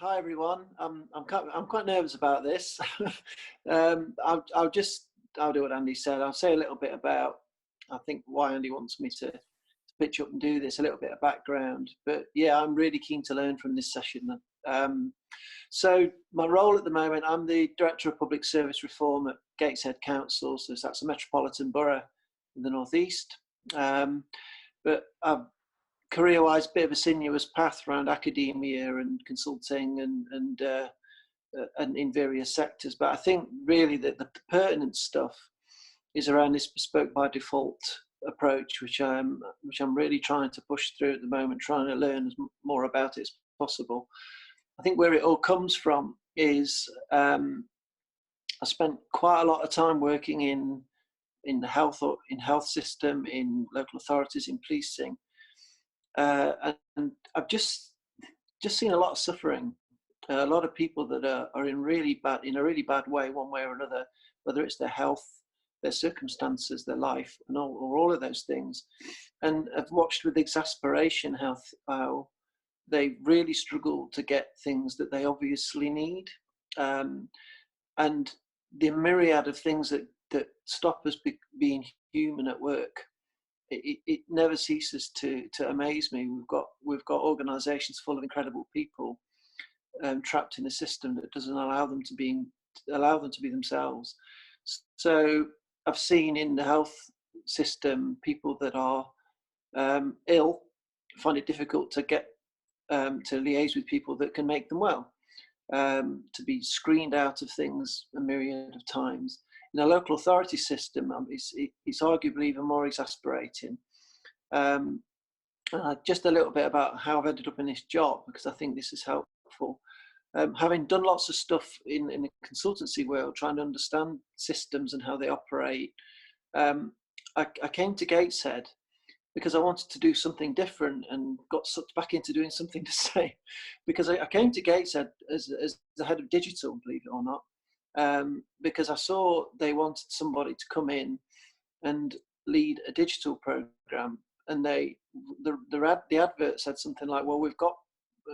Hi everyone. I'm quite nervous about this. I'll do what Andy said. I'll say a little bit about I think why Andy wants me to pitch up and do this. A little bit of background, but yeah, I'm really keen to learn from this session. Um, so my role at the moment, I'm the Director of Public Service Reform at Gateshead Council. So that's a metropolitan borough in the northeast. But I've career-wise, bit of a sinuous path around academia and consulting and in various sectors. But I think really that the pertinent stuff is around this bespoke by default approach, which I'm really trying to push through at the moment, trying to learn as more about it as possible. I think where it all comes from is I spent quite a lot of time working in the health system, in local authorities, in policing. And I've just seen a lot of suffering, a lot of people that are in a really bad way, one way or another, whether it's their health, their circumstances, their life, and all of those things. And I've watched with exasperation how they really struggle to get things that they obviously need, and the myriad of things that stop us being human at work. It never ceases to amaze me. We've got organisations full of incredible people trapped in a system that doesn't allow them to be themselves. So I've seen in the health system people that are ill find it difficult to get to liaise with people that can make them well, to be screened out of things a myriad of times. In a local authority system, it's arguably even more exasperating. Just a little bit about how I've ended up in this job, because I think this is helpful. Having done lots of stuff in the consultancy world, trying to understand systems and how they operate, I came to Gateshead because I wanted to do something different and got sucked back into doing something the same. Because I came to Gateshead as the head of digital, believe it or not. Because I saw they wanted somebody to come in and lead a digital program, and the advert said something like, "Well, we've got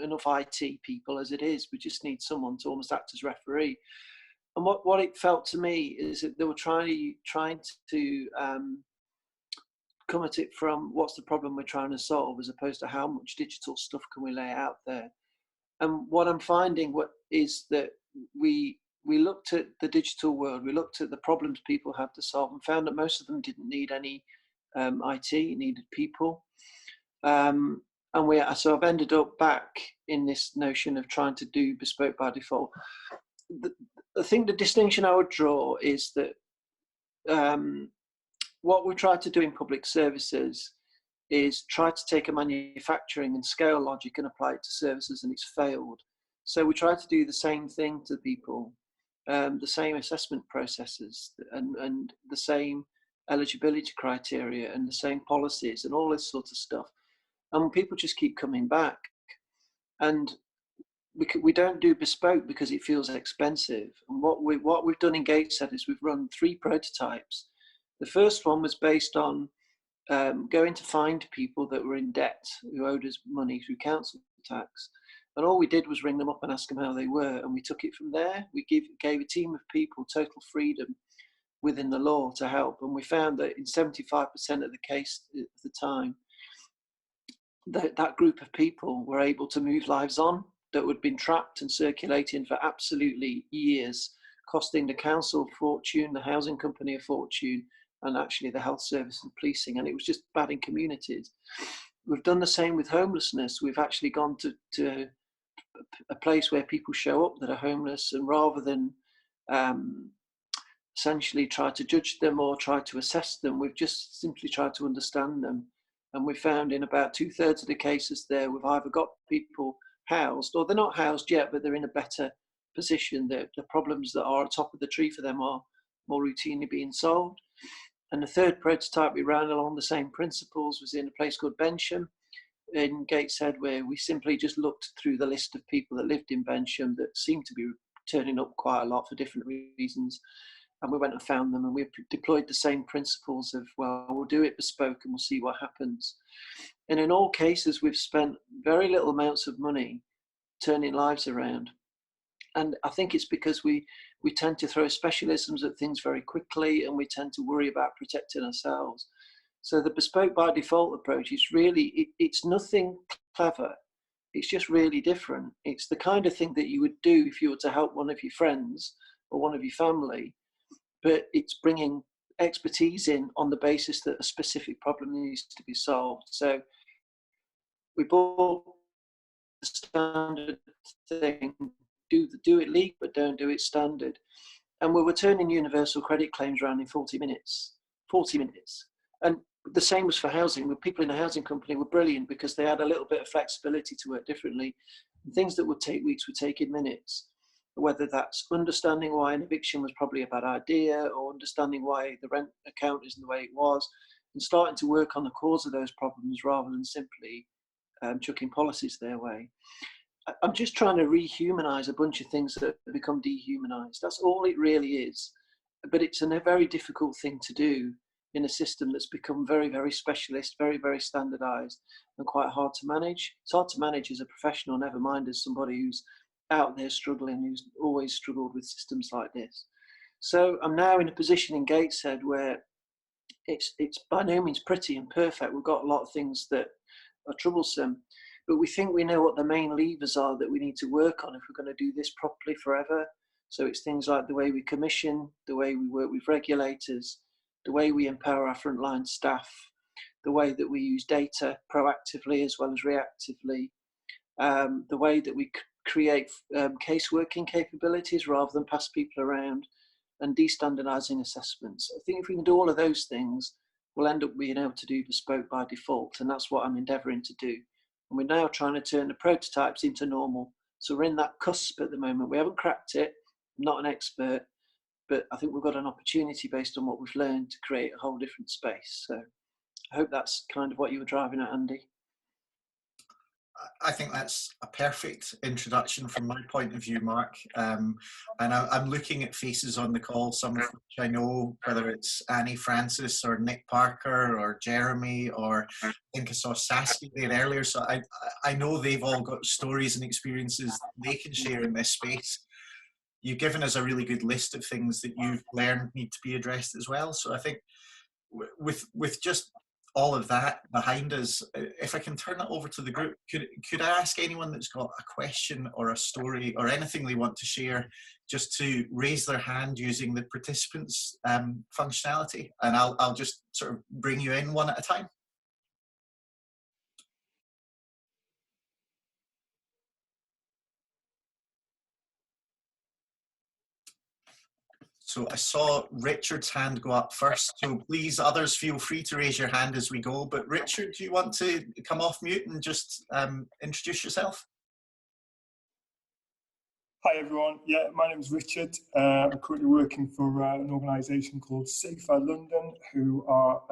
enough IT people as it is. We just need someone to almost act as referee." And what it felt to me is that they were trying to come at it from what's the problem we're trying to solve, as opposed to how much digital stuff can we lay out there. And what I'm finding is that we looked at the digital world, we looked at the problems people had to solve, and found that most of them didn't need any IT, needed people. So I've ended up back in this notion of trying to do bespoke by default. I think the distinction I would draw is that what we try to do in public services is try to take a manufacturing and scale logic and apply it to services, and it's failed. So we try to do the same thing to people, the same assessment processes and the same eligibility criteria and the same policies and all this sort of stuff. And people just keep coming back. And we don't do bespoke because it feels expensive. And what we've done in Gateshead is we've run 3 prototypes. The first one was based on going to find people that were in debt, who owed us money through council tax. And all we did was ring them up and ask them how they were. And we took it from there. We gave a team of people total freedom within the law to help. And we found that in 75% of the case at the time, that group of people were able to move lives on that had been trapped and circulating for absolutely years, costing the council a fortune, the housing company a fortune, and actually the health service and policing. And it was just bad in communities. We've done the same with homelessness. We've actually gone to a place where people show up that are homeless, and rather than essentially try to judge them or try to assess them, we've just simply tried to understand them. And we found in about 2/3 of the cases there, we've either got people housed, or they're not housed yet, but they're in a better position. The problems that are atop of the tree for them are more routinely being solved. And the third prototype we ran along the same principles was in a place called Bensham in Gateshead, where we simply just looked through the list of people that lived in Bensham that seemed to be turning up quite a lot for different reasons. And we went and found them, and we deployed the same principles of, well, we'll do it bespoke and we'll see what happens. And in all cases, we've spent very little amounts of money turning lives around. And I think it's because we tend to throw specialisms at things very quickly, and we tend to worry about protecting ourselves. So the bespoke by default approach is really, it's nothing clever. It's just really different. It's the kind of thing that you would do if you were to help one of your friends or one of your family, but it's bringing expertise in on the basis that a specific problem needs to be solved. So we bought the standard thing, do it legal, but don't do it standard. And we were turning universal credit claims around in 40 minutes. 40 minutes. And the same was for housing. The people in the housing company were brilliant because they had a little bit of flexibility to work differently. And things that would take weeks would take in minutes. Whether that's understanding why an eviction was probably a bad idea, or understanding why the rent account isn't the way it was, and starting to work on the cause of those problems rather than simply chucking policies their way. I'm just trying to rehumanize a bunch of things that have become dehumanized. That's all it really is. But it's a very difficult thing to do in a system that's become very, very specialist, very, very standardized, and quite hard to manage. It's hard to manage as a professional, never mind as somebody who's out there struggling, who's always struggled with systems like this. So I'm now in a position in Gateshead where it's by no means pretty and perfect. We've got a lot of things that are troublesome, but we think we know what the main levers are that we need to work on if we're going to do this properly forever. So it's things like the way we commission, the way we work with regulators, the way we empower our frontline staff, the way that we use data proactively as well as reactively, the way that we create case working capabilities rather than pass people around, and destandardizing assessments. I think if we can do all of those things, we'll end up being able to do bespoke by default, and that's what I'm endeavouring to do. And we're now trying to turn the prototypes into normal. So we're in that cusp at the moment. We haven't cracked it. I'm not an expert, but I think we've got an opportunity based on what we've learned to create a whole different space. So I hope that's kind of what you were driving at, Andy. I think that's a perfect introduction from my point of view, Mark. And I'm looking at faces on the call, some of which I know, whether it's Annie Francis or Nick Parker or Jeremy, or I think I saw Saskia there earlier. So I know they've all got stories and experiences they can share in this space. You've given us a really good list of things that you've learned need to be addressed as well. So I think with just all of that behind us, if I can turn it over to the group, could I ask anyone that's got a question or a story or anything they want to share just to raise their hand using the participants functionality, and I'll just sort of bring you in one at a time. So I saw Richard's hand go up first, so please, others, feel free to raise your hand as we go. But Richard, do you want to come off mute and just introduce yourself? Hi everyone, yeah, my name is Richard. I'm currently working for an organisation called Safer London, who are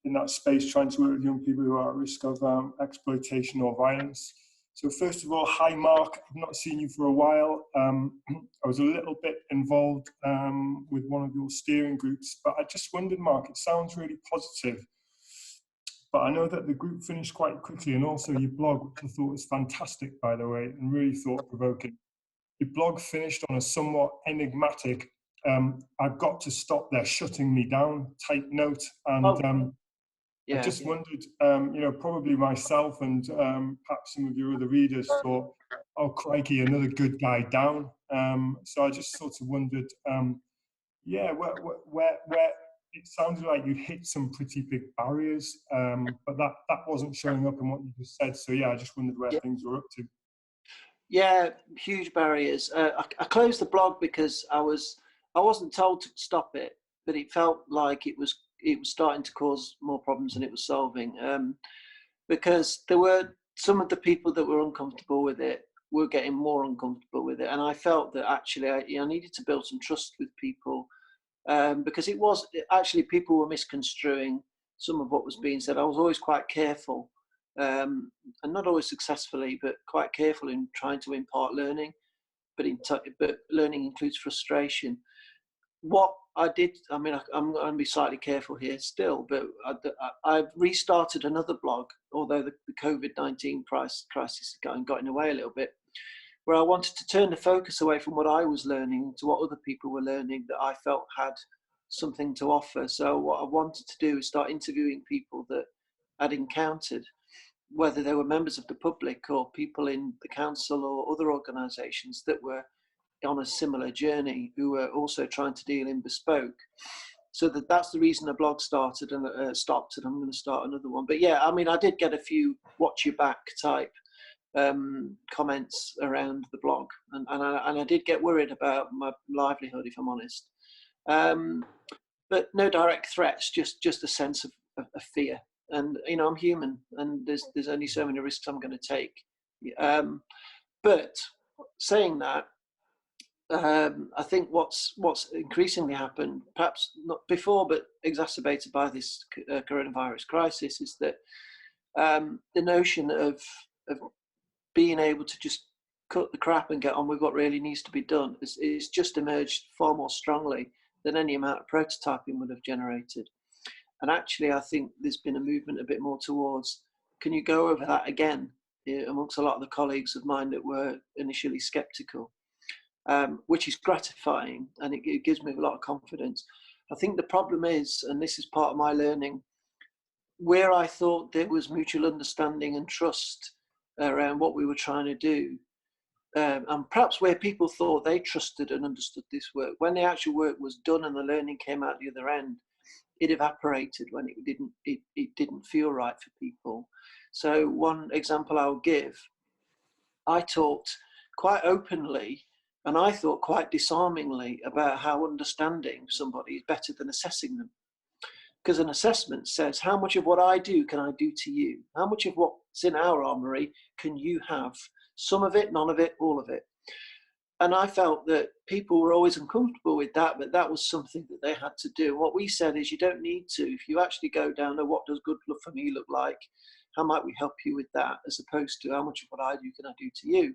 in that space trying to work with young people who are at risk of exploitation or violence. So first of all, hi Mark, I've not seen you for a while. I was a little bit involved with one of your steering groups, but I just wondered, Mark, it sounds really positive, but I know that the group finished quite quickly, and also your blog, which I thought was fantastic, by the way, and really thought-provoking. Your blog finished on a somewhat enigmatic, I've got to stop, they're shutting me down type note, and I just wondered, you know, probably myself and perhaps some of your other readers thought, oh crikey, another good guy down. So I just sort of wondered, yeah, where it sounded like you'd hit some pretty big barriers, but that wasn't showing up in what you just said. So yeah, I just wondered where things were up to. Yeah, huge barriers. I closed the blog because I wasn't told to stop it, but it felt like it was starting to cause more problems than it was solving. Because there were some of the people that were uncomfortable with it were getting more uncomfortable with it, and I felt that actually I needed to build some trust with people, because people were misconstruing some of what was being said. I was always quite careful. And not always successfully, but quite careful in trying to impart learning. But learning includes frustration. What I did, I mean, I'm going to be slightly careful here still, but I've restarted another blog, although the COVID-19 crisis got in the way a little bit. where I wanted to turn the focus away from what I was learning to what other people were learning that I felt had something to offer. So what I wanted to do is start interviewing people that I'd encountered, whether they were members of the public or people in the council or other organisations that were on a similar journey, who were also trying to deal in bespoke. So that's the reason the blog started and stopped, and I'm going to start another one. But yeah, I mean, I did get a few watch your back type comments around the blog, and I did get worried about my livelihood, if I'm honest. But no direct threats, just a sense of fear. And you know, I'm human, and there's only so many risks I'm going to take. But saying that, I think what's increasingly happened, perhaps not before, but exacerbated by this coronavirus crisis, is that the notion of being able to just cut the crap and get on with what really needs to be done is just emerged far more strongly than any amount of prototyping would have generated. And actually, I think there's been a movement a bit more towards, can you go over that again, amongst a lot of the colleagues of mine that were initially skeptical, which is gratifying, and it gives me a lot of confidence. I think the problem is, and this is part of my learning, where I thought there was mutual understanding and trust around what we were trying to do, and perhaps where people thought they trusted and understood this work, when the actual work was done and the learning came out the other end, it evaporated when it didn't feel right for people. So one example I'll give, I talked quite openly, and I thought quite disarmingly, about how understanding somebody is better than assessing them. Because an assessment says, how much of what I do can I do to you? How much of what's in our armoury can you have? Some of it, none of it, all of it. And I felt that people were always uncomfortable with that, but that was something that they had to do. What we said is, you don't need to. If you actually go down to what does good look for me look like, how might we help you with that, as opposed to how much of what I do can I do to you?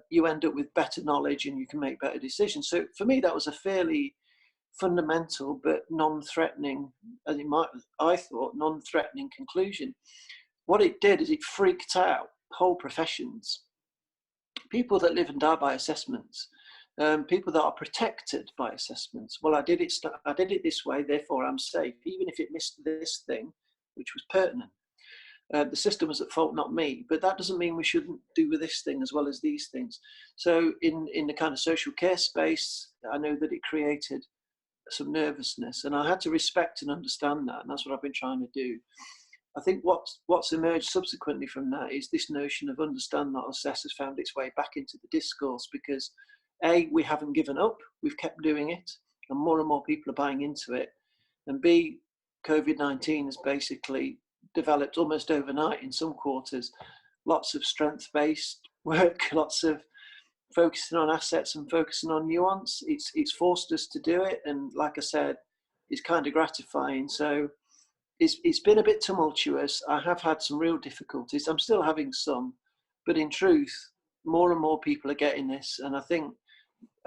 You end up with better knowledge and you can make better decisions. So for me, that was a fairly fundamental but non-threatening, as I thought, non-threatening conclusion. What it did is it freaked out whole professions, people that live and die by assessments, people that are protected by assessments. Well, I did it this way, therefore I'm safe, even if it missed this thing, which was pertinent. The system was at fault, not me. But that doesn't mean we shouldn't do with this thing as well as these things. So in the kind of social care space, I know that it created some nervousness, and I had to respect and understand that, and that's what I've been trying to do. I think what's emerged subsequently from that is this notion of understand, not assess, has found its way back into the discourse, because A, we haven't given up, we've kept doing it, and more people are buying into it, and B, COVID-19 has basically developed almost overnight in some quarters, lots of strength-based work, lots of focusing on assets and focusing on nuance. It's forced us to do it, and like I said, it's kind of gratifying. So it's been a bit tumultuous. I have had some real difficulties. I'm still having some, but in truth, more and more people are getting this, and I think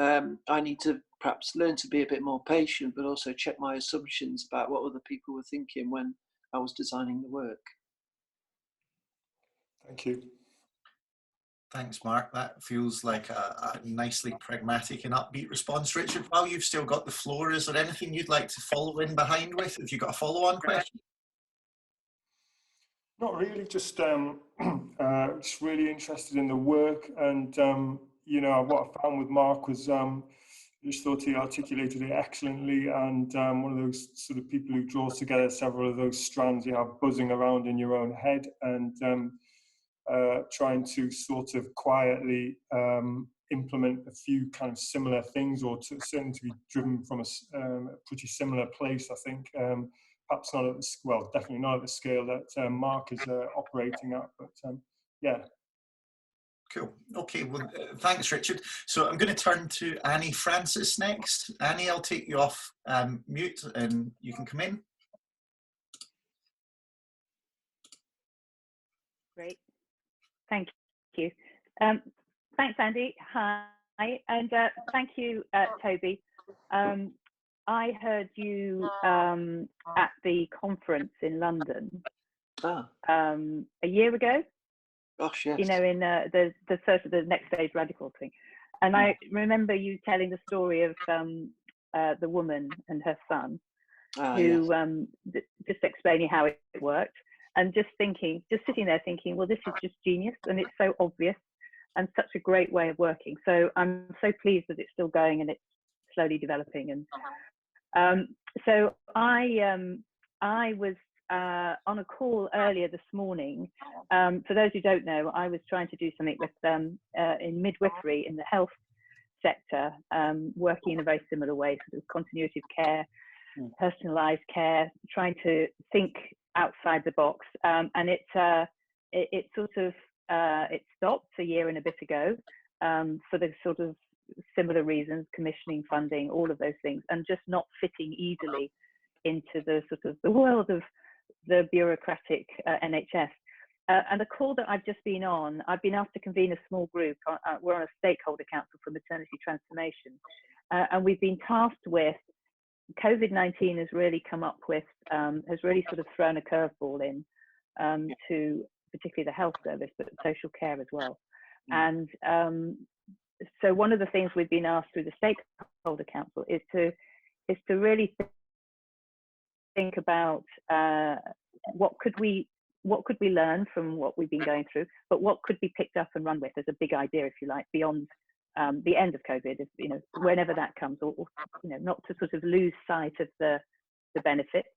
I need to perhaps learn to be a bit more patient, but also check my assumptions about what other people were thinking when I was designing the work. Thank you. Thanks, Mark. That feels like a nicely pragmatic and upbeat response. Richard, while you've still got the floor, is there anything you'd like to follow in behind with? Have you got a follow-on question? Not really, just really interested in the work, and you know, what I found with Mark was just thought he articulated it excellently, and one of those sort of people who draws together several of those strands you have buzzing around in your own head, and trying to sort of quietly implement a few kind of similar things, or certainly to be driven from a pretty similar place, I think. Perhaps not at the, well, definitely not at the scale that Mark is operating at, but yeah. Cool. Okay, well, thanks, Richard. So I'm going to turn to Annie Francis next. Annie, I'll take you off mute and you can come in. Great. Thank you. Thanks, Andy. Hi. And thank you, Toby. I heard you at the conference in London a year ago. Gosh, yes. You know, in the sort of the next stage radical thing. And I remember you telling the story of the woman and her son, who Yes. just explaining how it worked, and just sitting there thinking, well, this is just genius, and it's so obvious, and such a great way of working. So I'm so pleased that it's still going and it's slowly developing. And so I was on a call earlier this morning. For those who don't know, I was trying to do something with in midwifery in the health sector, working in a very similar way, sort of continuity of care, personalized care, trying to think outside the box. And it sort of it stopped a year and a bit ago for the sort of similar reasons, commissioning, funding, all of those things, and just not fitting easily into the sort of the world of the bureaucratic NHS. And the call that I've just been on, I've been asked to convene a small group. We're on a stakeholder council for maternity transformation. And we've been tasked with, COVID-19 has really come up with, has really sort of thrown a curveball in to particularly the health service, but social care as well. And so one of the things we've been asked through the stakeholder council is to really think about what could we learn from what we've been going through, but what could be picked up and run with as a big idea, if you like, beyond the end of COVID, if, you know, whenever that comes, or you know, not to sort of lose sight of the benefits.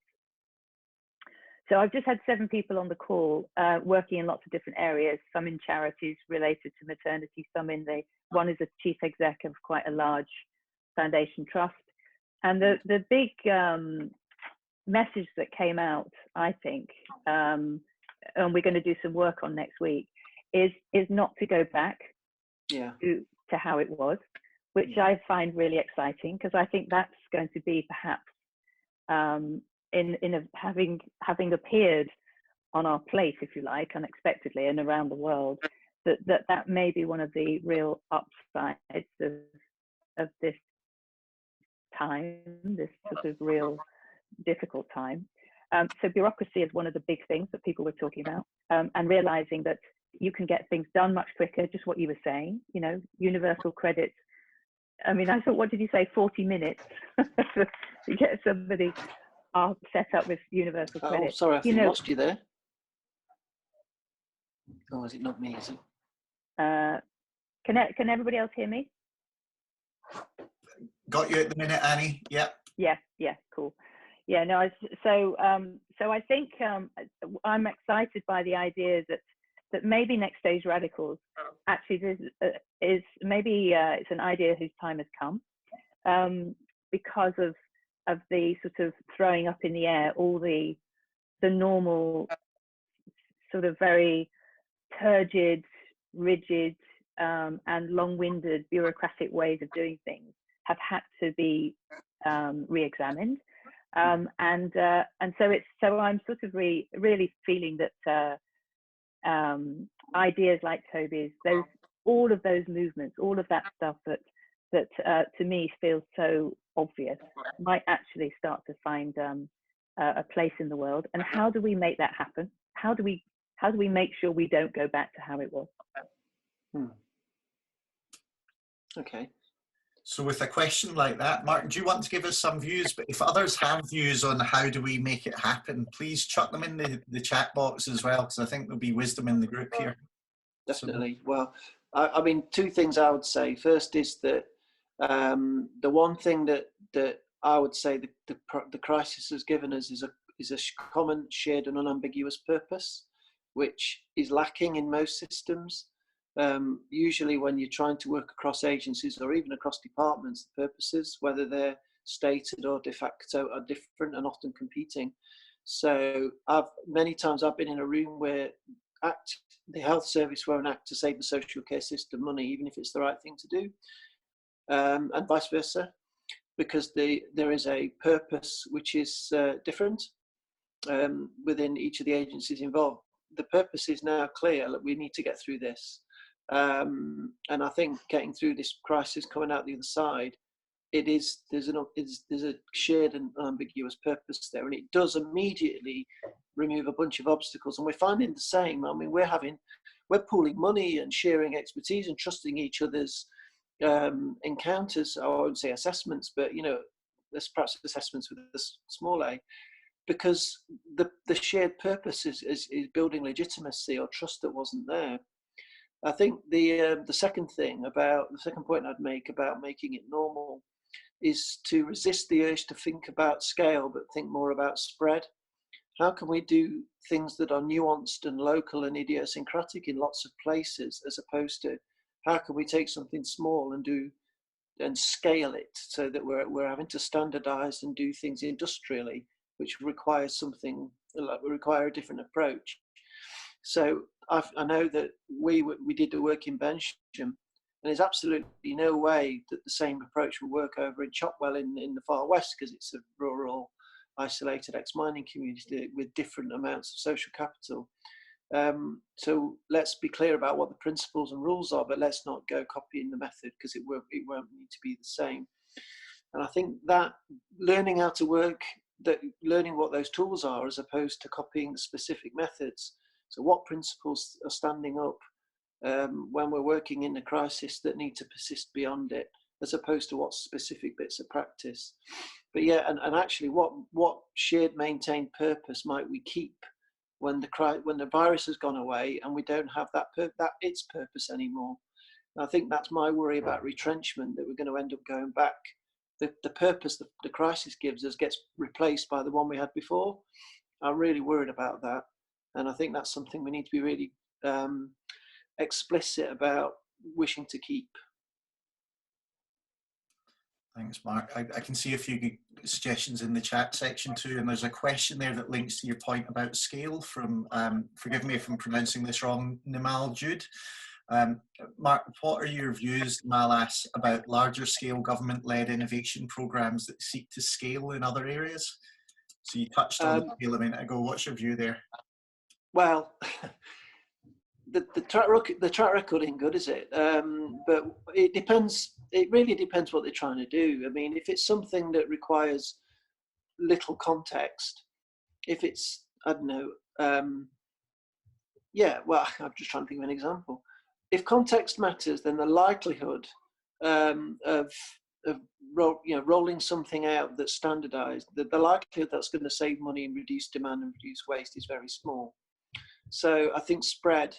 So I've just had 7 people on the call working in lots of different areas, some in charities related to maternity, some in one is a chief exec of quite a large foundation trust. And the big message that came out, I think, and we're going to do some work on next week, is not to go back to how it was, which I find really exciting, because I think that's going to be perhaps having appeared on our plate, if you like, unexpectedly and around the world, that may be one of the real upsides of this time, this sort of real difficult time. So bureaucracy is one of the big things that people were talking about, and realizing that you can get things done much quicker, just what you were saying, you know, universal credit. I mean, I thought, what did you say, 40 minutes to get somebody set up with universal credit? Oh, sorry, I think I lost you there. Oh, is it not me, is it? Can everybody else hear me? Got you at the minute, Annie. Yep. Yeah, cool. Yeah, no, so I think I'm excited by the idea that maybe next stage radicals actually is maybe it's an idea whose time has come, because of the sort of throwing up in the air all the normal sort of very turgid, rigid, and long-winded bureaucratic ways of doing things have had to be re-examined. And so I'm sort of really feeling that ideas like Toby's, all of those movements, all of that stuff that to me feels so obvious, might actually start to find a place in the world. And how do we make that happen? How do we make sure we don't go back to how it was? Okay. So with a question like that, Martin, do you want to give us some views? But if others have views on how do we make it happen, please chuck them in the chat box as well, because I think there'll be wisdom in the group here. Definitely. So, well, I mean, 2 things I would say. First is that the one thing that I would say the crisis has given us is a common, shared and unambiguous purpose, which is lacking in most systems. Usually when you're trying to work across agencies or even across departments, the purposes, whether they're stated or de facto, are different and often competing. So many times I've been in a room where the health service won't act to save the social care system money, even if it's the right thing to do, and vice versa, because there is a purpose which is different within each of the agencies involved. The purpose is now clear that we need to get through this. And I think getting through this crisis, coming out the other side, there's a shared and ambiguous purpose there, and it does immediately remove a bunch of obstacles. And we're finding the same. I mean, we're having we're pooling money and sharing expertise and trusting each other's encounters. I won't say assessments, but there's perhaps assessments with a small a, because the shared purpose is building legitimacy or trust that wasn't there. I think the second point I'd make about making it normal is to resist the urge to think about scale, but think more about spread. How can we do things that are nuanced and local and idiosyncratic in lots of places, as opposed to how can we take something small and scale it so that we're having to standardize and do things industrially, which requires require a different approach. So I know that we did the work in Bensham, and there's absolutely no way that the same approach will work over in Chopwell in the far west, because it's a rural, isolated ex-mining community with different amounts of social capital. So let's be clear about what the principles and rules are, but let's not go copying the method, because it won't need to be the same. And I think that learning how to work, learning what those tools are, as opposed to copying the specific methods. So what principles are standing up when we're working in a crisis that need to persist beyond it, as opposed to what specific bits of practice. But yeah, and actually what shared maintained purpose might we keep when the virus has gone away and we don't have that its purpose anymore. And I think that's my worry about retrenchment, that we're going to end up going back. The purpose the crisis gives us gets replaced by the one we had before. I'm really worried about that. And I think that's something we need to be really explicit about wishing to keep. Thanks, Mark. I can see a few suggestions in the chat section too, and there's a question there that links to your point about scale from, forgive me if I'm pronouncing this wrong, Nimal Jude. Mark, what are your views, Malas, about larger scale government-led innovation programs that seek to scale in other areas? So you touched on it a minute ago. What's your view there? Well, the track record ain't good, is it? But it depends. It really depends what they're trying to do. I mean, if it's something that requires little context, if it's, I don't know, yeah, well, I'm just trying to think of an example. If context matters, then the likelihood of rolling something out that's standardized, the likelihood that's going to save money and reduce demand and reduce waste is very small. So I think spread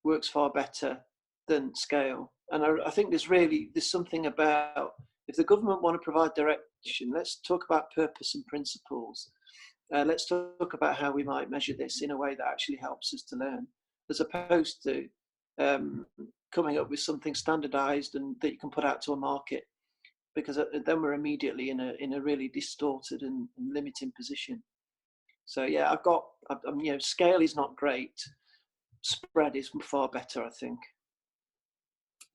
works far better than scale. And I think there's something about, if the government want to provide direction, let's talk about purpose and principles. Let's talk about how we might measure this in a way that actually helps us to learn, as opposed to coming up with something standardized and that you can put out to a market, because then we're immediately in a really distorted and limiting position. So yeah, scale is not great. Spread is far better, I think.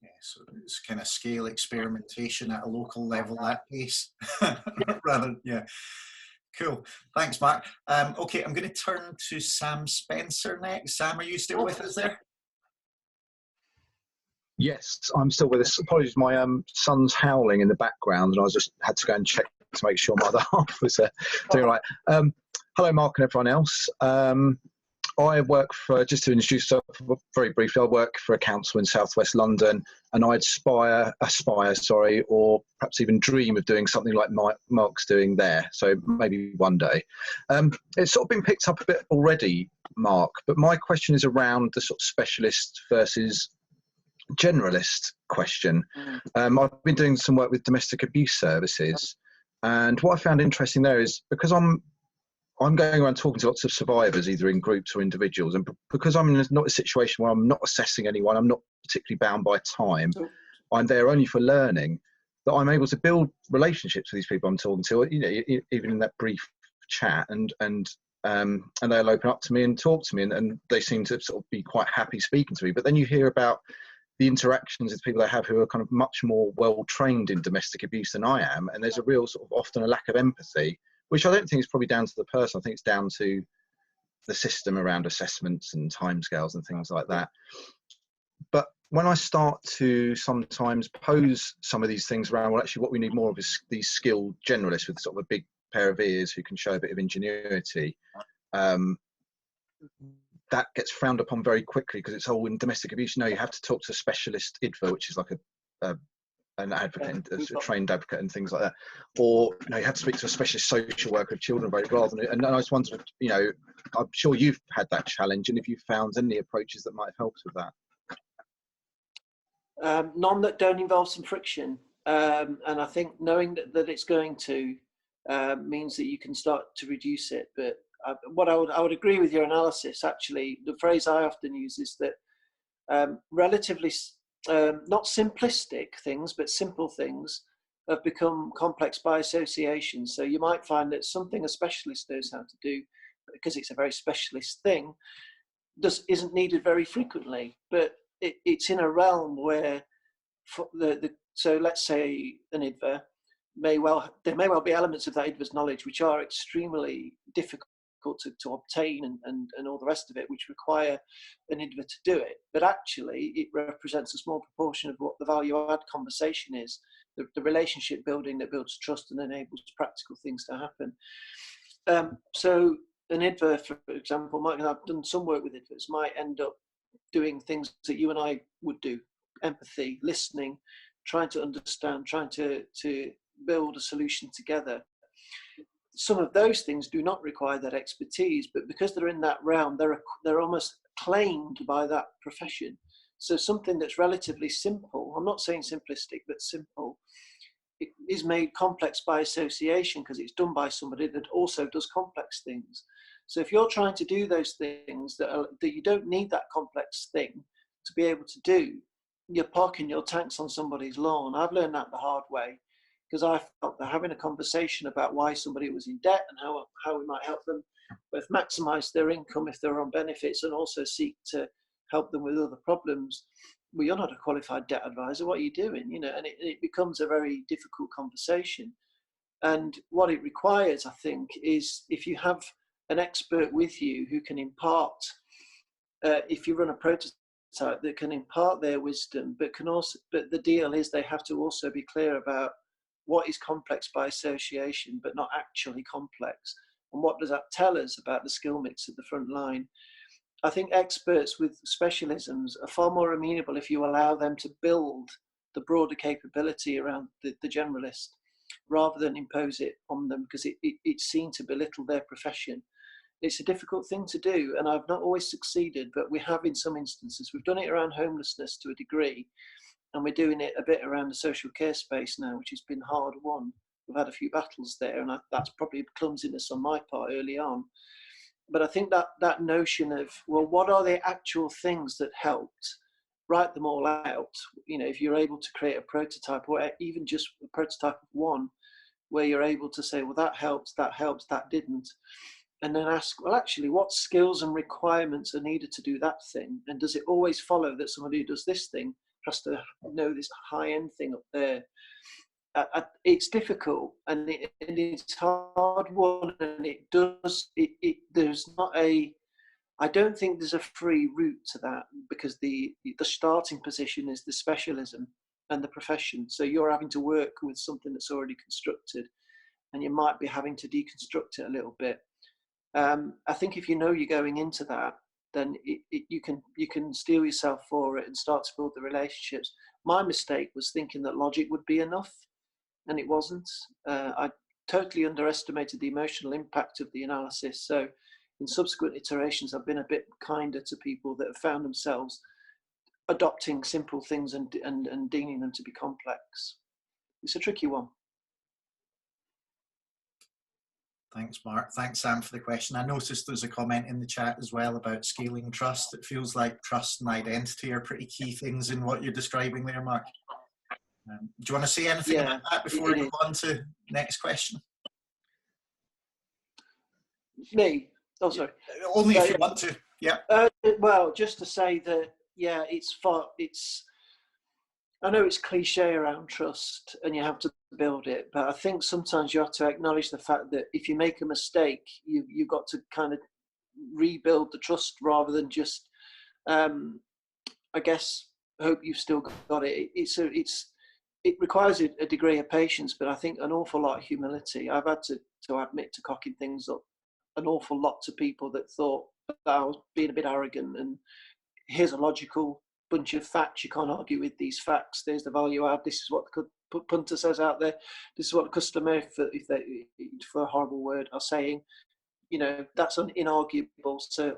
Yeah, so it's kind of scale experimentation at a local level, that pace. Rather, yeah. Cool. Thanks, Mark. Okay, I'm going to turn to Sam Spencer next. Sam, are you still with us there? Yes, I'm still with us. Apologies, my son's howling in the background, and I just had to go and check to make sure my other half was doing right. Hello, Mark and everyone else. I work for, just to introduce myself very briefly, I work for a council in southwest London, and I aspire, or perhaps even dream of doing something like Mark's doing there. So maybe one day. It's sort of been picked up a bit already, Mark, but my question is around the sort of specialist versus generalist question. I've been doing some work with domestic abuse services, and what I found interesting there is, because I'm going around talking to lots of survivors, either in groups or individuals, and because I'm in not a situation where I'm not assessing anyone, I'm not particularly bound by time, I'm there only for learning, that I'm able to build relationships with these people I'm talking to, even in that brief chat, and they'll open up to me and talk to me, and they seem to sort of be quite happy speaking to me. But then you hear about the interactions with people they have who are kind of much more well trained in domestic abuse than I am, and there's a real sort of often a lack of empathy, which I don't think is probably down to the person. I think it's down to the system around assessments and timescales and things like that. But when I start to sometimes pose some of these things around, well, actually what we need more of is these skilled generalists with sort of a big pair of ears who can show a bit of ingenuity, that gets frowned upon very quickly because it's all in domestic abuse. No, you have to talk to a specialist IDVA, which is like an advocate, a trained advocate and things like that. Or, you know, you have to speak to a specialist social worker of children rather than, and I was wondering, you know, I'm sure you've had that challenge, and if you've found any approaches that might have helped with that. None that don't involve some friction. And I think knowing that it's going to means that you can start to reduce it. But what I would agree with your analysis, actually. The phrase I often use is that relatively, not simplistic things, but simple things have become complex by association. So you might find that something a specialist knows how to do, because it's a very specialist thing, isn't needed very frequently. But it's in a realm where so let's say an IDVA there may well be elements of that IDVA's knowledge which are extremely difficult to obtain and all the rest of it, which require an IDVA to do it. But actually it represents a small proportion of what the value add conversation is, the relationship building that builds trust and enables practical things to happen. So an IDVA, for example, I've done some work with IDVAs, might end up doing things that you and I would do: empathy, listening, trying to understand, trying to build a solution together. Some of those things do not require that expertise, but because they're in that realm, they're almost claimed by that profession. So something that's relatively simple, I'm not saying simplistic, but simple, it is made complex by association because it's done by somebody that also does complex things. So if you're trying to do those things that you don't need that complex thing to be able to do, you're parking your tanks on somebody's lawn. I've learned that the hard way, because I felt that having a conversation about why somebody was in debt and how we might help them both maximise their income if they're on benefits and also seek to help them with other problems. Well, you're not a qualified debt advisor. What are you doing? You know, and it becomes a very difficult conversation. And what it requires, I think, is if you have an expert with you who can impart, if you run a prototype that can impart their wisdom, but the deal is they have to also be clear about what is complex by association, but not actually complex. And what does that tell us about the skill mix at the front line? I think experts with specialisms are far more amenable if you allow them to build the broader capability around the generalist, rather than impose it on them, because it's seen to belittle their profession. It's a difficult thing to do, and I've not always succeeded, but we have in some instances. We've done it around homelessness to a degree, and we're doing it a bit around the social care space now, which has been hard won. We've had a few battles there, and that's probably clumsiness on my part early on. But I think that notion of, well, what are the actual things that helped? Write them all out. You know, if you're able to create a prototype, or even just a prototype of one, where you're able to say, well, that helps, that didn't. And then ask, well, actually, what skills and requirements are needed to do that thing? And does it always follow that somebody who does this thing has to know this high-end thing up there? It's difficult, and it's hard one, and there's not I don't think there's a free route to that, because the starting position is the specialism and the profession. So you're having to work with something that's already constructed, and you might be having to deconstruct it a little bit. I think if you know you're going into that, then you can steel yourself for it and start to build the relationships. My mistake was thinking that logic would be enough, and it wasn't. I totally underestimated the emotional impact of the analysis. So in subsequent iterations, I've been a bit kinder to people that have found themselves adopting simple things and deeming them to be complex. It's a tricky one. Thanks, Mark. Thanks, Sam, for the question. I noticed there's a comment in the chat as well about scaling trust. It feels like trust and identity are pretty key things in what you're describing there, Mark. Do you want to say anything about that before we move on to next question? Me? Oh, sorry. Only if you want to. Yeah. Well, just to say that, yeah, I know it's cliche around trust and you have to build it, but I think sometimes you have to acknowledge the fact that if you make a mistake, you've got to kind of rebuild the trust rather than just, I guess, hope you've still got it. It requires a degree of patience, but I think an awful lot of humility. I've had to admit to cocking things up an awful lot to people that thought I was being a bit arrogant, and here's a logical bunch of facts. You can't argue with these facts. There's the value add. This is what the punter says out there. This is what the customer, if they, for a horrible word, are saying. You know, that's inarguable. So,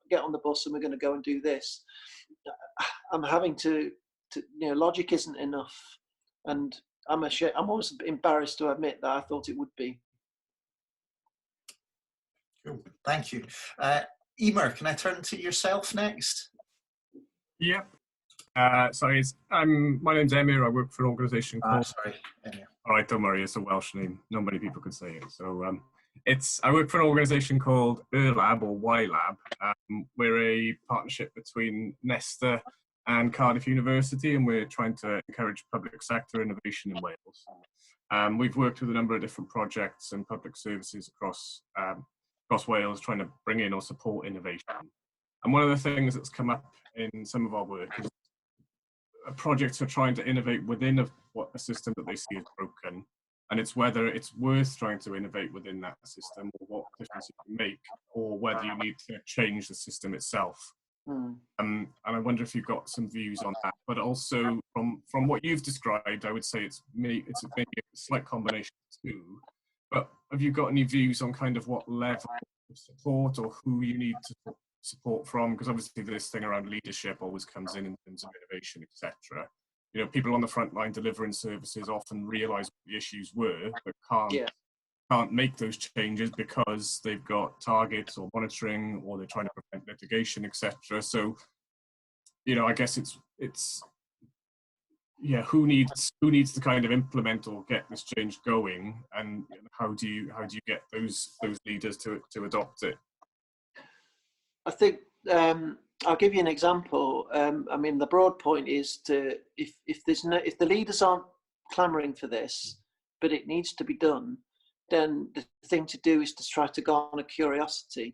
get on the bus and we're going to go and do this. I'm having to logic isn't enough, and I'm almost embarrassed to admit that I thought it would be. Cool. Thank you. Emer, can I turn to yourself next? Yeah. My name's Emir. I work for an organisation called. Sorry, Emir. All right, don't worry. It's a Welsh name. Not many people could say it. So I work for an organisation called Lab or YLab. We're a partnership between Nesta and Cardiff University, and we're trying to encourage public sector innovation in Wales. We've worked with a number of different projects and public services across Wales, trying to bring in or support innovation. And one of the things that's come up in some of our work is projects are trying to innovate within a system that they see as broken, and it's whether it's worth trying to innovate within that system, or what difference it can make, or whether you need to change the system itself. And I wonder if you've got some views on that. But also from what you've described, I would say it's maybe a slight combination of two. But have you got any views on kind of what level of support or who you need to support from? Because obviously this thing around leadership always comes in terms of innovation, etc. You know, people on the front line delivering services often realise what the issues were, but can't make those changes because they've got targets or monitoring, or they're trying to prevent litigation, etc. So, you know, I guess it's who needs to kind of implement or get this change going, and how do you get those leaders to adopt it? I think I'll give you an example. I mean, the broad point is if the leaders aren't clamouring for this, but it needs to be done, then the thing to do is to try to garner curiosity.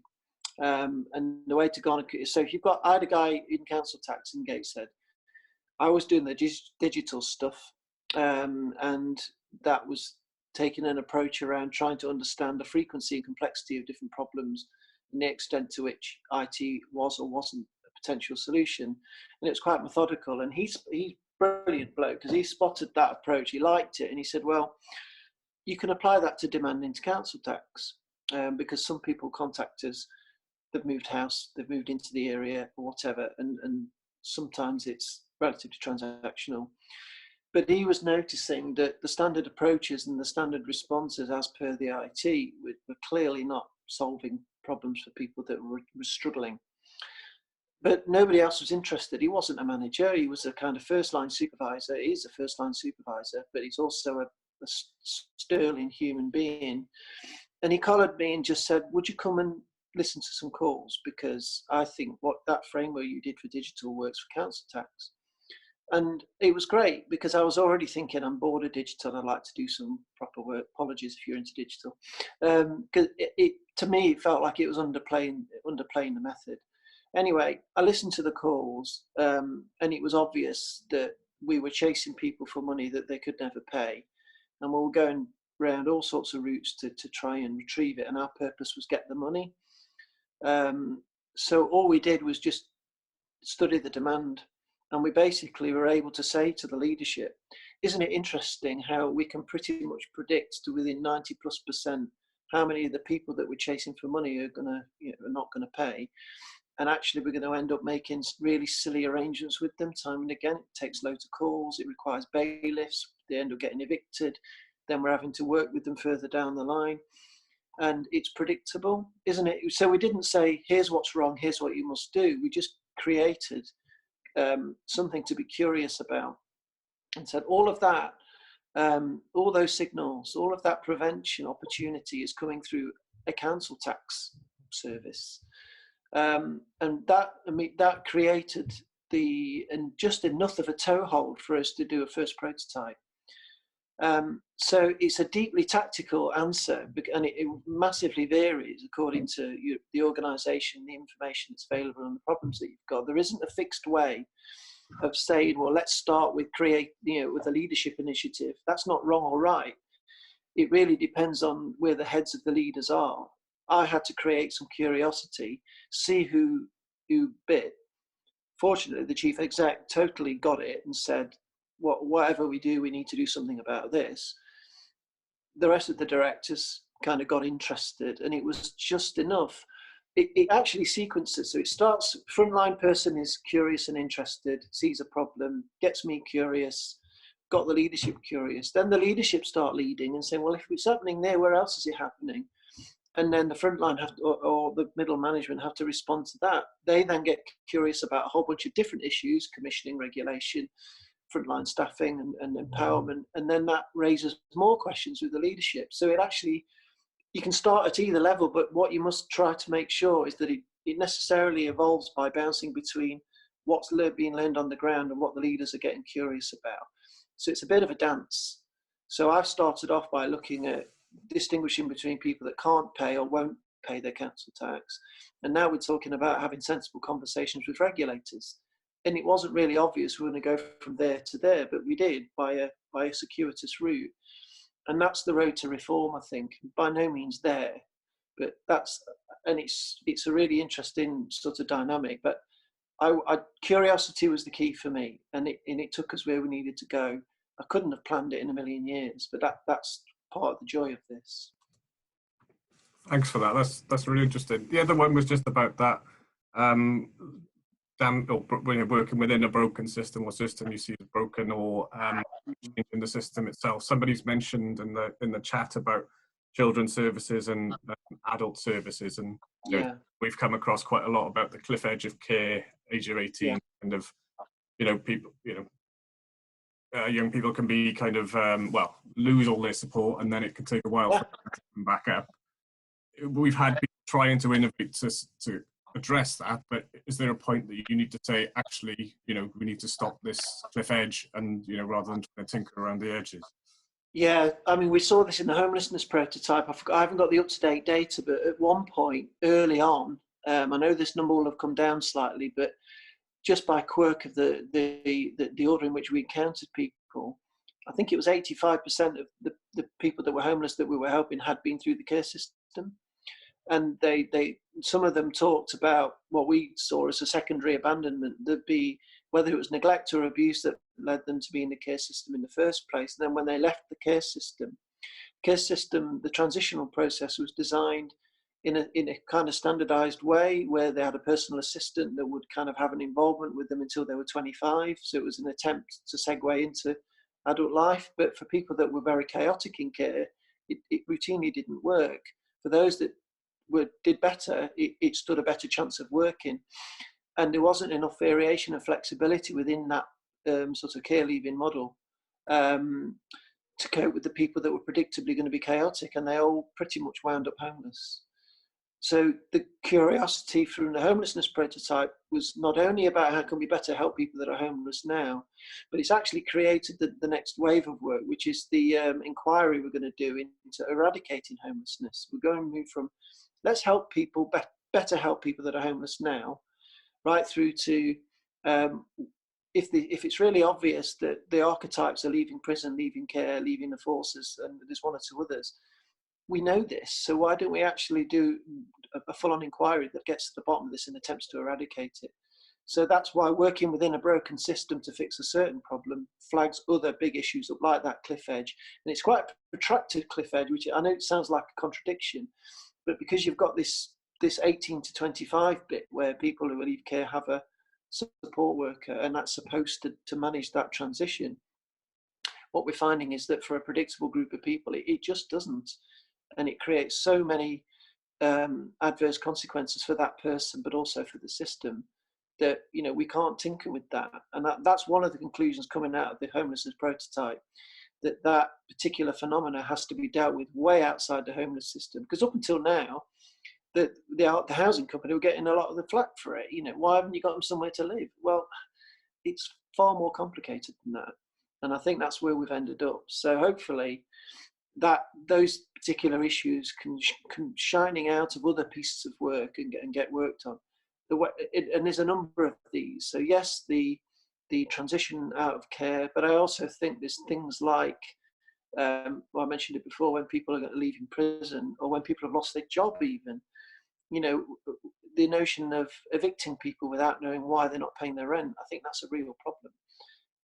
And the way to garner, so if I had a guy in council tax in Gateshead. I was doing the digital stuff, and that was taking an approach around trying to understand the frequency and complexity of different problems and the extent to which IT was or wasn't a potential solution. And it was quite methodical. And he's brilliant bloke, because he spotted that approach, he liked it, and he said, well, you can apply that to demand into council tax, because some people contact us, they've moved house, they've moved into the area or whatever, and sometimes it's relatively transactional. But he was noticing that the standard approaches and the standard responses as per the IT were clearly not solving problems for people that were struggling. But nobody else was interested. He wasn't a manager, he was a kind of first-line supervisor. He is a first-line supervisor, but he's also a sterling human being. And he collared me and just said, would you come and listen to some calls? Because I think what that framework you did for digital works for council tax. And it was great, because I was already thinking, I'm bored of digital, I'd like to do some proper work. Apologies if you're into digital. Because to me, it felt like it was underplaying the method. Anyway, I listened to the calls, and it was obvious that we were chasing people for money that they could never pay. And we were going around all sorts of routes to try and retrieve it. And our purpose was get the money. So all we did was just study the demand. And we basically were able to say to the leadership, isn't it interesting how we can pretty much predict to within 90+% how many of the people that we're chasing for money are not going to pay. And actually we're going to end up making really silly arrangements with them time and again. It takes loads of calls, it requires bailiffs, they end up getting evicted, then we're having to work with them further down the line. And it's predictable, isn't it? So we didn't say, here's what's wrong, here's what you must do. We just created something to be curious about, and said all of that, all those signals, all of that prevention opportunity is coming through a council tax service, and that created just enough of a toehold for us to do a first prototype. So it's a deeply tactical answer, and it massively varies according to the organisation, the information that's available, and the problems that you've got. There isn't a fixed way of saying, well, let's start with with a leadership initiative. That's not wrong or right. It really depends on where the heads of the leaders are. I had to create some curiosity, see who bit. Fortunately, the chief exec totally got it and said, whatever we do, we need to do something about this. The rest of the directors kind of got interested, and it was just enough. It actually sequences. So it starts, frontline person is curious and interested, sees a problem, gets me curious, got the leadership curious. Then the leadership start leading and saying, well, if it's happening there, where else is it happening? And then the frontline have to, or the middle management have to respond to that. They then get curious about a whole bunch of different issues, commissioning, regulation, frontline staffing and empowerment. And then that raises more questions with the leadership. So it actually, you can start at either level, but what you must try to make sure is that it necessarily evolves by bouncing between what's being learned on the ground and what the leaders are getting curious about. So it's a bit of a dance. So I've started off by looking at distinguishing between people that can't pay or won't pay their council tax. And now we're talking about having sensible conversations with regulators. And it wasn't really obvious we were going to go from there to there, but we did by a circuitous route. And that's the road to reform, I think. By no means there, but it's a really interesting sort of dynamic. But curiosity was the key for me, and it took us where we needed to go. I couldn't have planned it in a million years, but that's part of the joy of this. Thanks for that. That's really interesting. The other one was just about that. When you're working within a broken system or system you see as broken, or changing the system itself. Somebody's mentioned in the chat about children's services and adult services, and we've come across quite a lot about the cliff edge of care, age of 18, kind of, people, young people can be kind of lose all their support, and then it can take a while for them to come back up. We've had people trying to innovate to address that, but is there a point that you need to say, actually, we need to stop this cliff edge, and rather than trying to tinker around the edges? Yeah, I mean, we saw this in the homelessness prototype. I haven't got the up-to-date data, but at one point early on, I know this number will have come down slightly, but just by quirk of the order in which we counted people, I think it was 85% of the people that were homeless that we were helping had been through the care system. And some of them talked about what we saw as a secondary abandonment. There'd be, whether it was neglect or abuse that led them to be in the care system in the first place. And then when they left the care system, the transitional process was designed in a kind of standardized way, where they had a personal assistant that would kind of have an involvement with them until they were 25. So it was an attempt to segue into adult life. But for people that were very chaotic in care, it routinely didn't work. For those that did better, it stood a better chance of working. And there wasn't enough variation and flexibility within that sort of care leaving model to cope with the people that were predictably going to be chaotic, and they all pretty much wound up homeless. So the curiosity from the homelessness prototype was not only about how can we better help people that are homeless now, but it's actually created the next wave of work, which is the inquiry we're going to do into eradicating homelessness. We're going to move from let's help people, better help people that are homeless now, right through to if it's really obvious that the archetypes are leaving prison, leaving care, leaving the forces, and there's one or two others. We know this, so why don't we actually do a full-on inquiry that gets to the bottom of this and attempts to eradicate it? So that's why working within a broken system to fix a certain problem flags other big issues up, like that cliff edge. And it's quite a protracted cliff edge, which I know it sounds like a contradiction, but because you've got this 18 to 25 bit where people who leave care have a support worker, and that's supposed to manage that transition, what we're finding is that for a predictable group of people, it just doesn't. And it creates so many adverse consequences for that person, but also for the system, that we can't tinker with that. And that's one of the conclusions coming out of the homelessness prototype, that particular phenomena has to be dealt with way outside the homeless system. Because up until now, the housing company were getting a lot of the flack for it. Why haven't you got them somewhere to live? Well, it's far more complicated than that. And I think that's where we've ended up. So hopefully those particular issues can shining out of other pieces of work and get worked on. And there's a number of these. So yes, the transition out of care, but I also think there's things like Well, I mentioned it before, when people are going to leave in prison, or when people have lost their job even, you know, the notion of evicting people without knowing why they're not paying their rent, I think that's a real problem.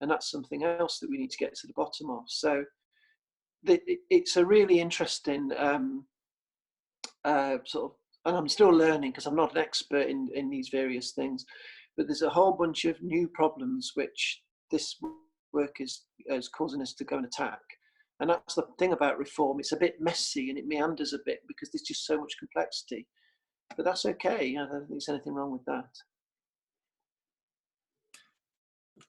And that's something else that we need to get to the bottom of. So it's a really interesting sort of, and I'm still learning because I'm not an expert in these various things, but there's a whole bunch of new problems which this work is causing us to go and attack. And that's the thing about reform. It's a bit messy and it meanders a bit because there's just so much complexity. But that's okay. I don't think there's anything wrong with that.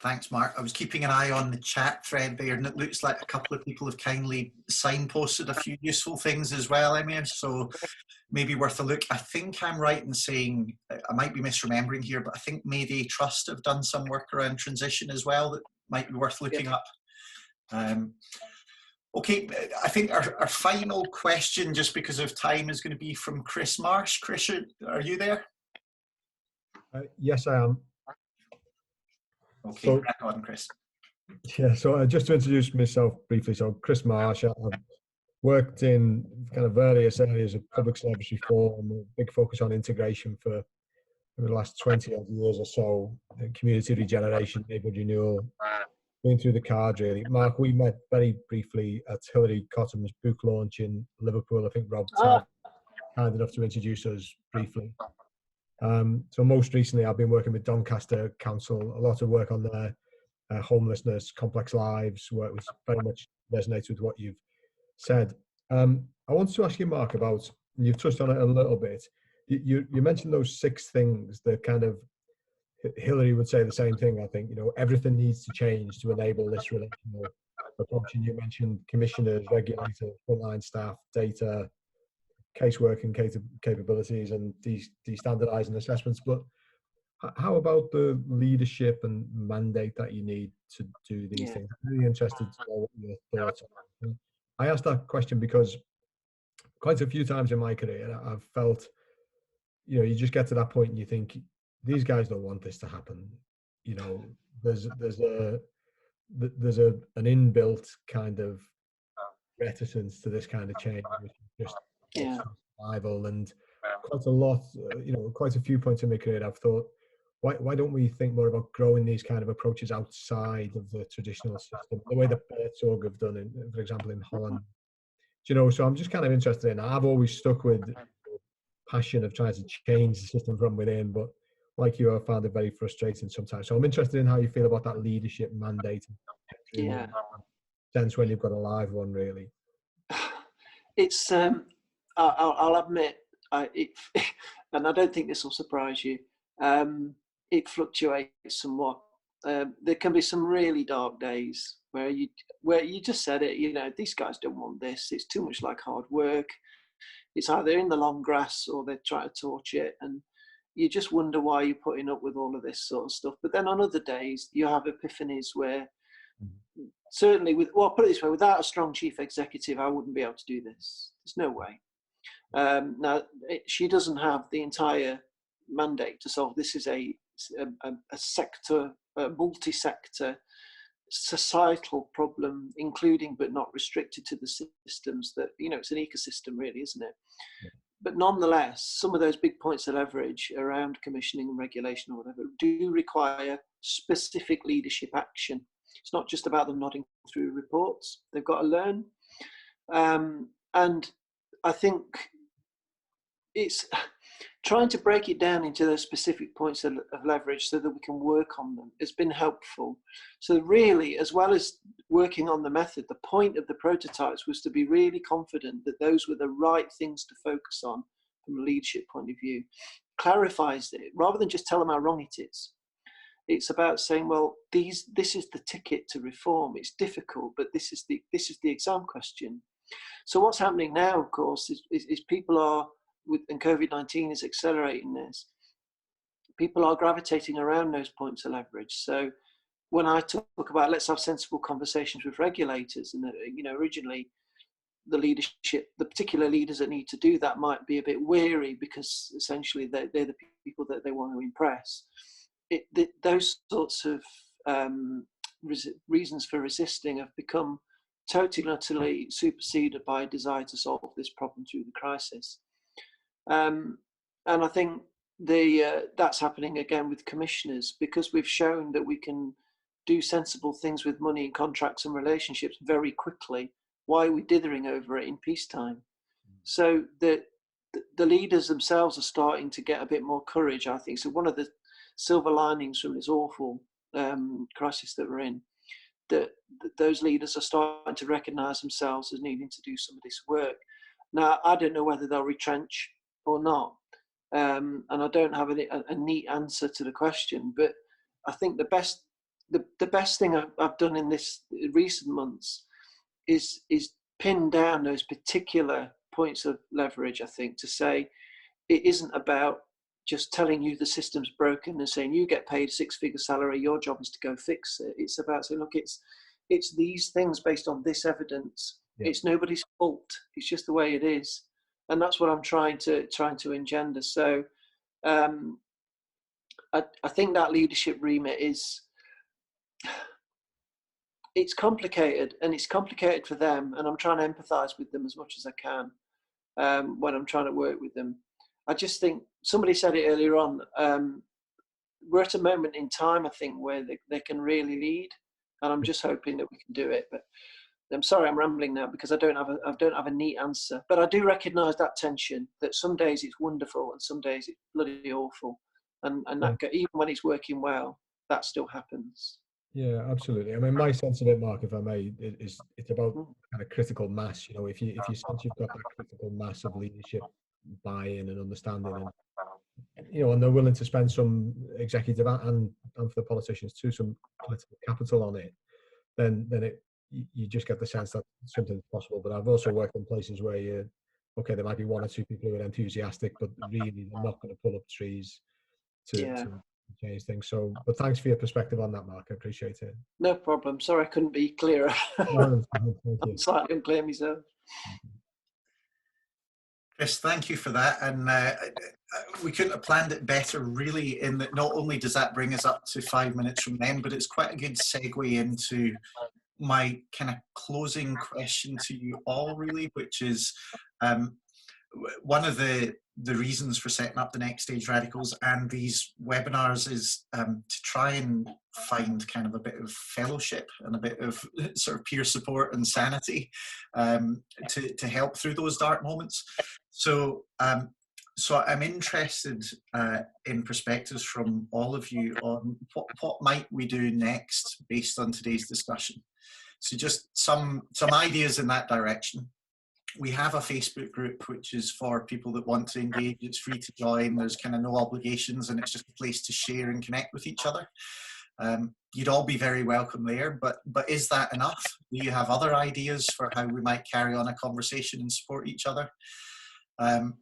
Thanks, Mark. I was keeping an eye on the chat thread there, and it looks like a couple of people have kindly signposted a few useful things as well, Emma, so maybe worth a look. I think I'm right in saying, I might be misremembering here, but I think Mayday Trust have done some work around transition as well that might be worth looking up. Okay, I think our final question, just because of time, is going to be from Chris Marsh. Chris, are you there? Yes, I am. Okay, So, back on, Chris. Yeah, so just to introduce myself briefly, so Chris Marsh, I've worked in kind of various areas of public service reform, a big focus on integration for the last 20 odd years or so, community regeneration, neighbourhood renewal, going through the card really. Mark, we met very briefly at Hilary Cottam's book launch in Liverpool. I think Rob kind enough to introduce us briefly. So most recently I've been working with Doncaster Council, a lot of work on their homelessness, complex lives, work which very much resonates with what you've said. I wanted to ask you, Mark, about, you've touched on it a little bit, you mentioned those 6 things that kind of, Hilary would say the same thing, I think, you know, everything needs to change to enable this relational approach. And you mentioned commissioners, regulators, frontline staff, data, casework and capabilities, and de-standardizing assessments. But how about the leadership and mandate that you need to do these things? I'm really interested to know what your thoughts are. I asked that question because quite a few times in my career I've felt, you know, you just get to that point and you think, these guys don't want this to happen. You know, there's an inbuilt kind of reticence to this kind of change, which is just survival. And quite a lot, you know, quite a few points in my career I've thought, why don't we think more about growing these kind of approaches outside of the traditional system, the way the Bertzorg have done, for example, in Holland. You know, so I'm just kind of interested in, I've always stuck with passion of trying to change the system from within, but like you, I found it very frustrating sometimes. So I'm interested in how you feel about that leadership mandate. Yeah. Sense when you've got a live one, really. It's, I'll admit, and I don't think this will surprise you, it fluctuates somewhat. There can be some really dark days where you just said it, you know, these guys don't want this. It's too much like hard work. It's either in the long grass or they're trying to torch it, and you just wonder why you're putting up with all of this sort of stuff. But then on other days, you have epiphanies where, certainly, well, put it this way, without a strong chief executive, I wouldn't be able to do this. There's no way. Now, she doesn't have the entire mandate to solve. This is a sector, a multi-sector societal problem, including but not restricted to the systems that, you know, it's an ecosystem really, isn't it? Yeah. But nonetheless, some of those big points of leverage around commissioning and regulation or whatever do require specific leadership action. It's not just about them nodding through reports. They've got to learn. And I think it's trying to break it down into those specific points of leverage so that we can work on them has been helpful. So really, as well as working on the method, the point of the prototypes was to be really confident that those were the right things to focus on from a leadership point of view. Clarifies it, rather than just tell them how wrong it is. It's about saying, well, this is the ticket to reform. It's difficult, but this is the exam question. So what's happening now, of course, is people are, and COVID-19 is accelerating this, people are gravitating around those points of leverage. So when I talk about let's have sensible conversations with regulators, and you know, originally the leadership, the particular leaders that need to do that might be a bit weary because essentially they're the people that they want to impress. Those sorts of reasons for resisting have become totally and utterly superseded by a desire to solve this problem through the crisis. And I think that's happening again with commissioners, because we've shown that we can do sensible things with money and contracts and relationships very quickly. Why are we dithering over it in peacetime? So the leaders themselves are starting to get a bit more courage, I think. So one of the silver linings from this awful crisis that we're in, that those leaders are starting to recognise themselves as needing to do some of this work. Now, I don't know whether they'll retrench or not, and I don't have a neat answer to the question. But I think the best thing I've done in this recent months is pin down those particular points of leverage. I think, to say it isn't about just telling you the system's broken and saying you get paid a six-figure salary, your job is to go fix it. It's about saying, look, it's these things based on this evidence. Yeah. It's nobody's fault. It's just the way it is, and that's what I'm trying to engender. So I think that leadership remit it's complicated, and it's complicated for them, and I'm trying to empathise with them as much as I can when I'm trying to work with them. I just think somebody said it earlier on. We're at a moment in time, I think, where they can really lead, and I'm just hoping that we can do it. But I'm sorry, I'm rambling now because I don't have a neat answer. But I do recognise that tension. That some days it's wonderful and some days it's bloody awful, and that even when it's working well, that still happens. Yeah, absolutely. I mean, my sense of it, Mark, if I may, is it's about kind of critical mass. You know, if you sense you've got that critical mass of leadership buy-in and understanding, and you know, and they're willing to spend some executive and for the politicians too, some political capital on it, then you just get the sense that something's possible. But I've also worked in places where there might be one or two people who are enthusiastic, but really they're not going to pull up trees to change things. So, but thanks for your perspective on that, Mark. I appreciate it. No problem. Sorry I couldn't be clearer. No, I'm slightly unclear myself. Chris, thank you for that. And we couldn't have planned it better, really, in that not only does that bring us up to 5 minutes from then, but it's quite a good segue into my kind of closing question to you all, really, which is one of the reasons for setting up the Next Stage Radicals and these webinars is to try and find kind of a bit of fellowship and a bit of sort of peer support and sanity to help through those dark moments. So I'm interested in perspectives from all of you on what might we do next based on today's discussion. So just some ideas in that direction. We have a Facebook group which is for people that want to engage. It's free to join. There's kind of no obligations, and it's just a place to share and connect with each other. You'd all be very welcome there, but is that enough? Do you have other ideas for how we might carry on a conversation and support each other? And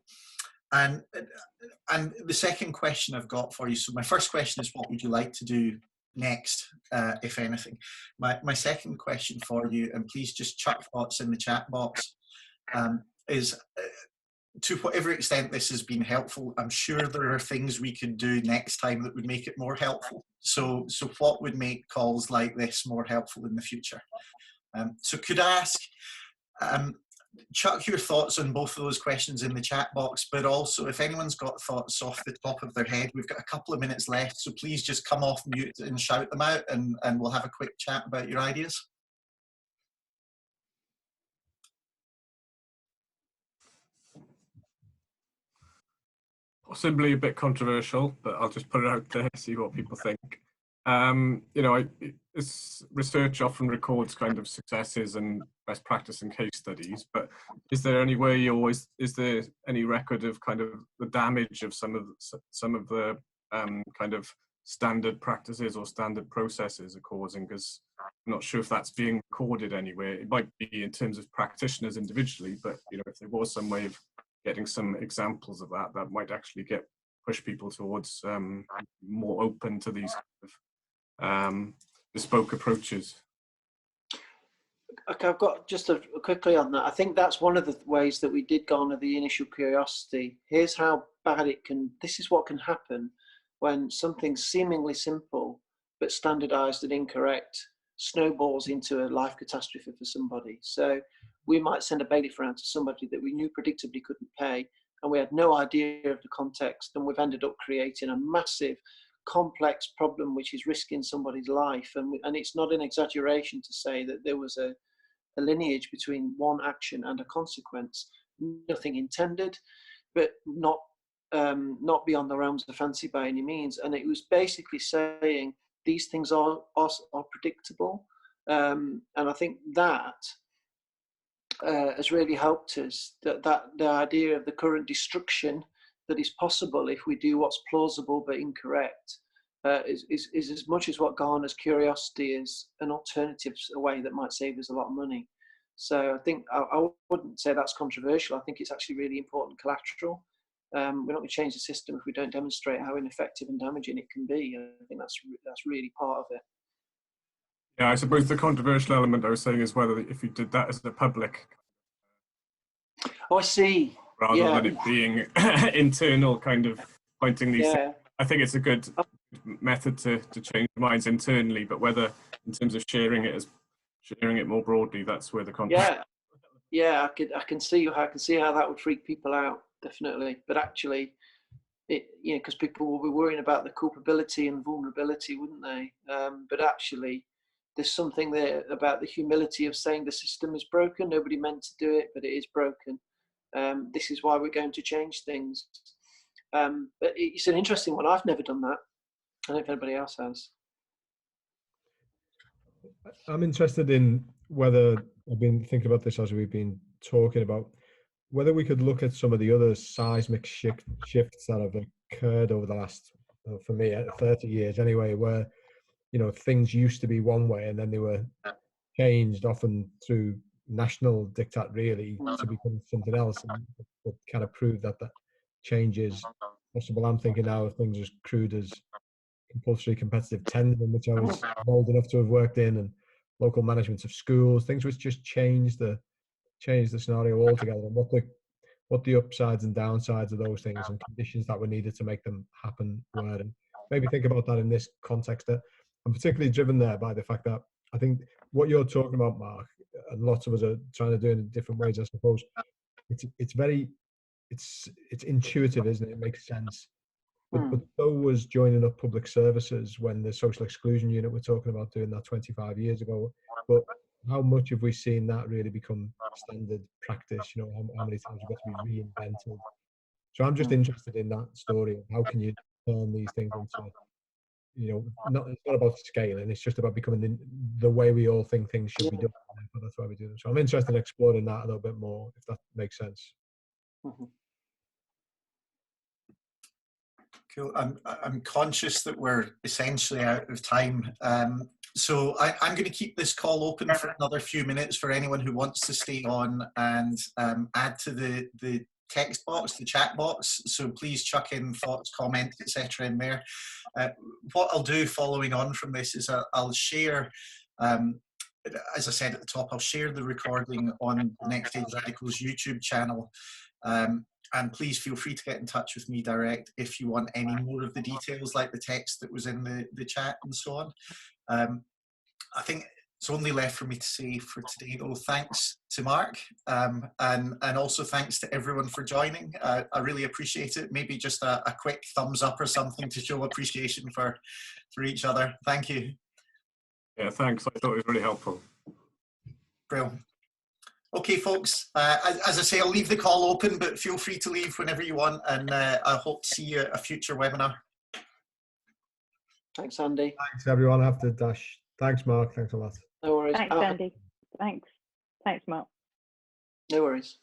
the second question I've got for you, so my first question is, what would you like to do next, if anything? My second question for you, and please just chuck thoughts in the chat box, is to whatever extent this has been helpful, I'm sure there are things we could do next time that would make it more helpful. So what would make calls like this more helpful in the future? So could I ask, chuck your thoughts on both of those questions in the chat box, but also if anyone's got thoughts off the top of their head, we've got a couple of minutes left, so please just come off mute and shout them out, and we'll have a quick chat about your ideas. Possibly a bit controversial, but I'll just put it out there, see what people think. You know, this research often records kind of successes and best practice and case studies, but is there any way is there any record of kind of the damage of some of the kind of standard practices or standard processes are causing? Because I'm not sure if that's being recorded anywhere. It might be in terms of practitioners individually, but you know, if there was some way of getting some examples of that might actually push people towards more open to these kind of bespoke approaches. Okay, I've got just quickly on that. I think that's one of the ways that we did garner the initial curiosity. Here's how bad this is what can happen when something seemingly simple but standardized and incorrect snowballs into a life catastrophe for somebody. So we might send a bailiff around to somebody that we knew predictably couldn't pay, and we had no idea of the context, and we've ended up creating a massive, complex problem which is risking somebody's life. And it's not an exaggeration to say that there was a lineage between one action and a consequence, nothing intended, but not beyond the realms of fancy by any means. And it was basically saying these things are predictable, and I think that has really helped us. That the idea of the current destruction that is possible if we do what's plausible but incorrect is as much as what garners curiosity as an alternative, a way that might save us a lot of money. So I think I wouldn't say that's controversial. I think it's actually really important collateral. We're not going to change the system if we don't demonstrate how ineffective and damaging it can be. I think that's really part of it. Yeah, I suppose the controversial element I was saying is whether if you did that as a public. Oh, I see. Rather than it being internal, kind of pointing these things. I think it's a good method to change minds internally, but whether in terms of sharing it more broadly, that's where the controversy. Yeah, I can see how that would freak people out, definitely. But actually, because people will be worrying about the culpability and vulnerability, wouldn't they? But actually, there's something there about the humility of saying the system is broken. Nobody meant to do it, but it is broken. This is why we're going to change things. But it's an interesting one. I've never done that. I don't know if anybody else has. I'm interested in whether, I've been thinking about this as we've been talking about, whether we could look at some of the other seismic shifts that have occurred over the last, for me, 30 years anyway, where, things used to be one way and then they were changed, often through national diktat, really, to become something else, and that kind of proved that change is possible. I'm thinking now of things as crude as compulsory competitive tendering, which I was old enough to have worked in, and local management of schools, things which just changed the scenario altogether, and what the upsides and downsides of those things and conditions that were needed to make them happen were. And maybe think about that in this context. That I'm particularly driven there by the fact that I think what you're talking about, Mark, and lots of us are trying to do it in different ways, I suppose. It's intuitive, isn't it? It makes sense. But so was joining up public services when the social exclusion unit were talking about doing that 25 years ago. But how much have we seen that really become standard practice? How many times we've got to be reinvented? So I'm just interested in that story. How can you turn these things into, it's not about scaling. It's just about becoming the way we all think things should be done. That's why we do them. So I'm interested in exploring that a little bit more, if that makes sense. Mm-hmm. Cool. I'm conscious that we're essentially out of time. So I'm going to keep this call open for another few minutes for anyone who wants to stay on and add to the text box, the chat box. So please chuck in thoughts, comments, etc. in there. What I'll do following on from this is I'll share, as I said at the top, I'll share the recording on the Next Stage Radicals YouTube channel. And please feel free to get in touch with me direct if you want any more of the details, like the text that was in the chat and so on. I think it's only left for me to say for today, though, thanks to Mark, and also thanks to everyone for joining. I really appreciate it. Maybe just a quick thumbs up or something to show appreciation for each other. Thank you. Yeah, thanks. I thought it was really helpful. Brilliant. Okay, folks, as I say, I'll leave the call open, but feel free to leave whenever you want, and I hope to see you at a future webinar. Thanks, Andy. Thanks, everyone. I have to dash. Thanks, Mark. Thanks a lot. No worries. Thanks, Andy. Thanks, Mark. No worries.